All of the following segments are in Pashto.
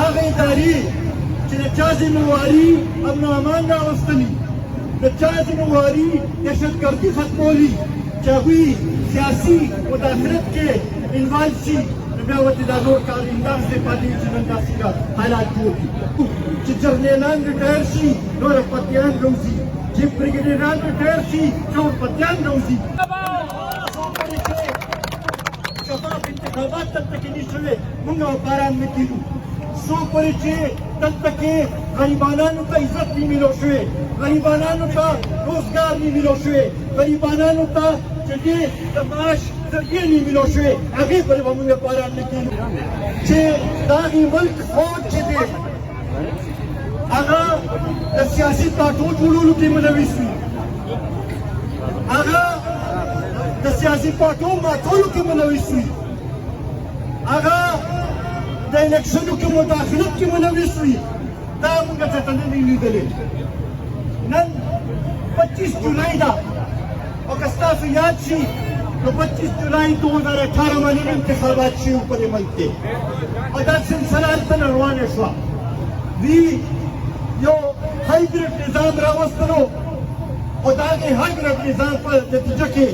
هغه ادارې چې د چا ذمهواري امن او امان راوستلي، د چا ذمهواري دهشتګردي ختمولي، چې هغوی سیاسي مداخلت کې انوالو شي، نو بیا ورته دا نور کار همداسې پاتې وي چې نن داسې حالات جوړ دي. چې جرنیلان ریټایر شي نور پتیان روزي، چې بریګیډیران ریټایر شي نور پتیان روزي. شفاف انتخابات دلته کې نه شوې، موږ او باران نه کېږو. څوک پورې چې دلته کې غریبانانو ته عزت نه میلو شوی، غریبانانو ته روزګار نه میلو شوی، غریبانانو ته چې دې د معاش ذریعې نه میلو شوی، هغې پورې به موږ باران نه کېږو. چې د هغې ملک فوج چې دی هغه د سیاسي پارټو جوړولو کې ملوث وي، هغه د سیاسي پارټو ماتولو کې ملوث وي، هغه د الیکشنو کې مداخلت کې ملوث وي. دا موږ ته نه دي لیدلې. نن 25 جولای ده او که ستاسو یاد شي نو 25 جولای 2018 باندې انتخابات شوي په دې ملک کې او دا سلسله هلته روانه شوه. دوی یو هایبریډ نظام راوستلو او د هغې هایبریډ نظام په نتیجه کې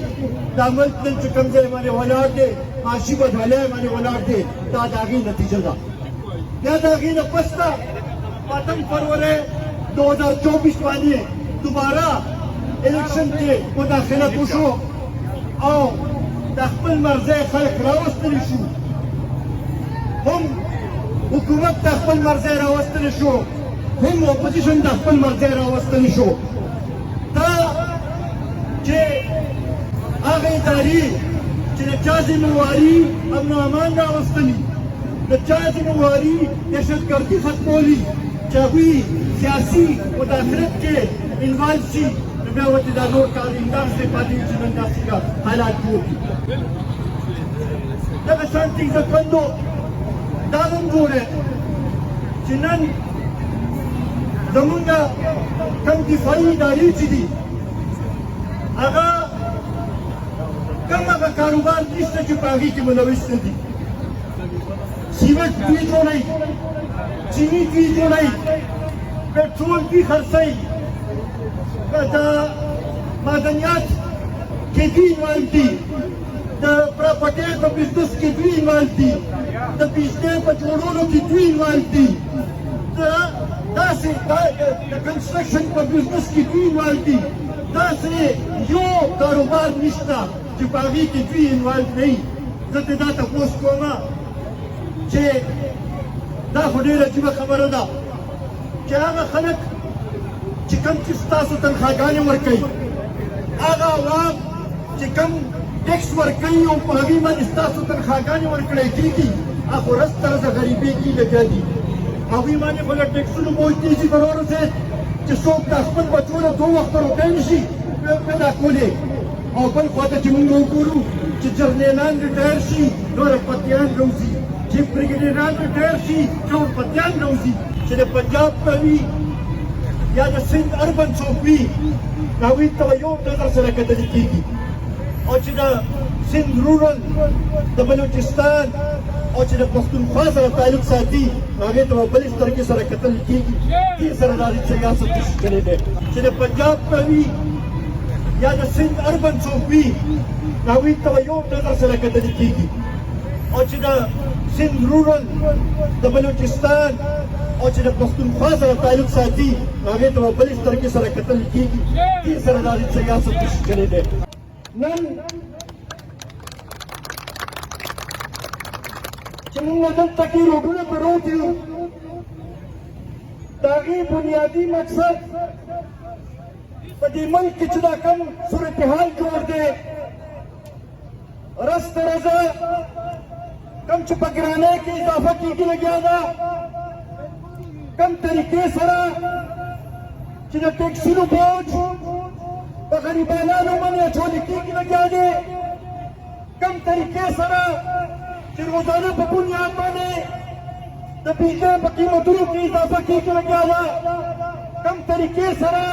دا ملک نن چې کوم ځای باندې ولاړ دی، معاشي بدحالۍ باندې ولاړ دی، دا د هغې نتیجه ده. بیا د هغې نه پس ته 8 فروری 2024 باندې دوباره الیکشن کې مداخلت وشو او د خپل مرضی خلک راوستلی شو، هم حکومت د خپل مرضی راوستلی شو، هم اپوزیشن د خپل مرضی راوستلی شو. دا چې هغه ادارې چې د چا ذمهواري امن او امان راوستلي، د چا ذمهواري دهشتګردي ختمولي، چې هغوی سیاسي مداخلت کې انوالو شي، نو بیا ورته دا نور کار همداسې پاتې وي چې نن داسې حالات جوړ دي. دغه شانتې عزتمندو دا هم ګوره چې نن زمونږ کوم دفاعي ادارې چې دي هغه کوم هغه کاروبار نشته چې په هغې کې ملوث نه دي. سیمنټ دوی جوړوي، چیني دوی جوړوي، پټرول دوی خرڅوي، د معدنیات کې دوی انوالو دي، د پراپرټۍ په بزنس کې دوی انوالو دي، د بجلۍ په جوړولو کې دوی انوالو دي، داسې د کنسټرکشن په بزنس کې دوی انوالو دي. داسې یو کاروبار نشته چې په هغې کې دوی انوالو نه وي. زه ته دا تپوس کوم چې دا خو ډېره عجیبه خبره ده چې هغه خلک چې کوم چې ستاسو تنخواګانې ورکوي، هغه عوام چې کوم ټیکس ورکوي او په هغې باندې ستاسو تنخواګانې ورکړی کېږي، هغه خو ورځ تر ورځه غریبېږي لګیا دي. هغوی باندې خو له ټیکسونو بوج کېږي به راورسېد چې څوک د خپل بچو له 2 وخته روپۍ نه شي پیدا کولی. او بل خوا ته چې موږ وګورو چې جرنیلان ریټایر شي نور پتیان روزي، چې بریګیډیران ریټایر شي نور پتیان روزي. چې د پنجاب ته وي یا د سند اربن څوک وي هغوی ته به یو نظر سره کتلې کېږي، او چې د سند رورل د بلوچستان او چې د پښتونخوا سره تعلق ساتي هغې ته به بلې سترګې سره کتل کېږي. دې سره دا سیاست نشي کړی دی. چې د پنجاب ته وي یا د سند اربن څوک وي هغوی ته به یو نظر سره کتل کېږي، او چې د سند رورل د بلوچستان او چې د پښتونخوا سره تعلق ساتي هغې ته به بلې سترګې سره کتل کېږي. دې سره دا سیاست نشي کړی دی. نن چې موږ دلته کې روډونه پروت یو، د هغې بنیادي مقصد په دې ملک کې چې دا کوم صورتحال جوړ دی، ورځ تر ورځه کوم چې په ګرانۍ کې اضافه کېږي لګیا ده، کوم طریقې سره چې د ټیکسونو بوج په غریبانانو باندې اچولې کېږي لګیا دی، کوم طریقې سره چې روزانه په بنیاد باندې د بجلۍ په قیمتونو کې اضافه کېږي لګیا ده، کوم طریقې سره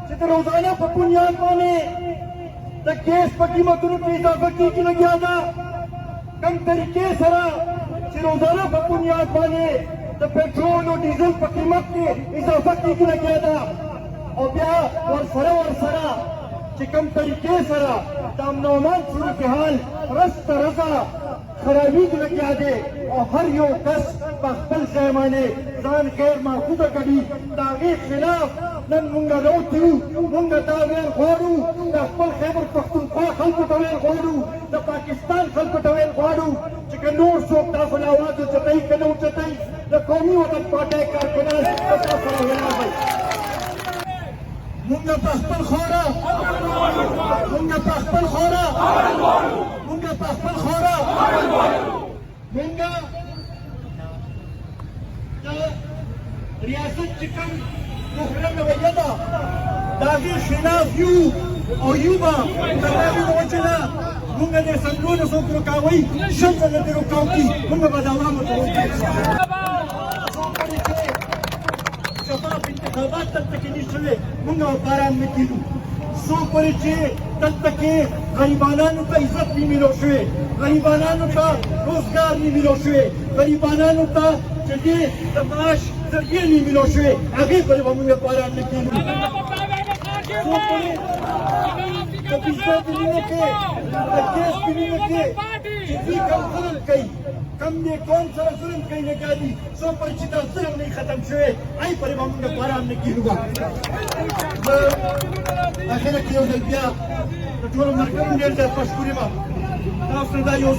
چې د روزانه په بنیاد باندې د ګیس په قیمتونو کې اضافه کېږي لګیا ده، کوم طریقې سره چې روزانه په بنیاد باندې د د پټرول او ډیزل په قیمت کې اضافه کېږي لګیا ده او بیا ورسره چې کوم طریقې سره د امن و امان صورتحال ورځ تر ورځه خرابېږي لګیا دی او هر یو کس په خپل ځای باندې ځان غیر محفوظه کوي د هغې خلاف نن مونږ راوتي یو مونږ دا ویل غواړو د خپل خیبر پښتونخوا خلکو ته ویل غواړو د پاکستان خلکو ته ویل غواړو چې که نور څوک تاسو له اواز اوچتوي که نه اوچتوي د قومي وطن پارټۍ کارکنان په تاسو سره ولاړ مونږ په خپل خوره مونږ په خپل خوره مونږ په خپل خوره مونږ د ریاست چې کوم محرم رویه ده د هغې خلاف یو او یو به د هغې د وجې نه مونږ د اسمبلونه څوک رکاوئ شل ځله دې رکاو کړي مونږ به د عوامو ته وکړو شفاف انتخابات دلته کې نه شوې مونږ او باران نه کېږو څو پورې چې دلته کې غریبانانو ته عزت نه میلو شوې غریبانانو ته روزګار نه میلو شوې غریبانانو ته چې دې د معاش ذریعې نه میلو شوې هغې پورې به مونږ باران نه کېږو څو پورې د بزګر په مینه کې د ګیس په مینه کې چې دوی کوم ظلم کوي کم دې قوم سره ظلم کوي لګیا دي څو پورې چې دا ظلم نه ختم شوی هغې پورې به مونږ باران نه کېږو زه اخره کې یو ځل بیا د ټولو ملګرو ډېر زیات مشکور یم تاسو ته دا یو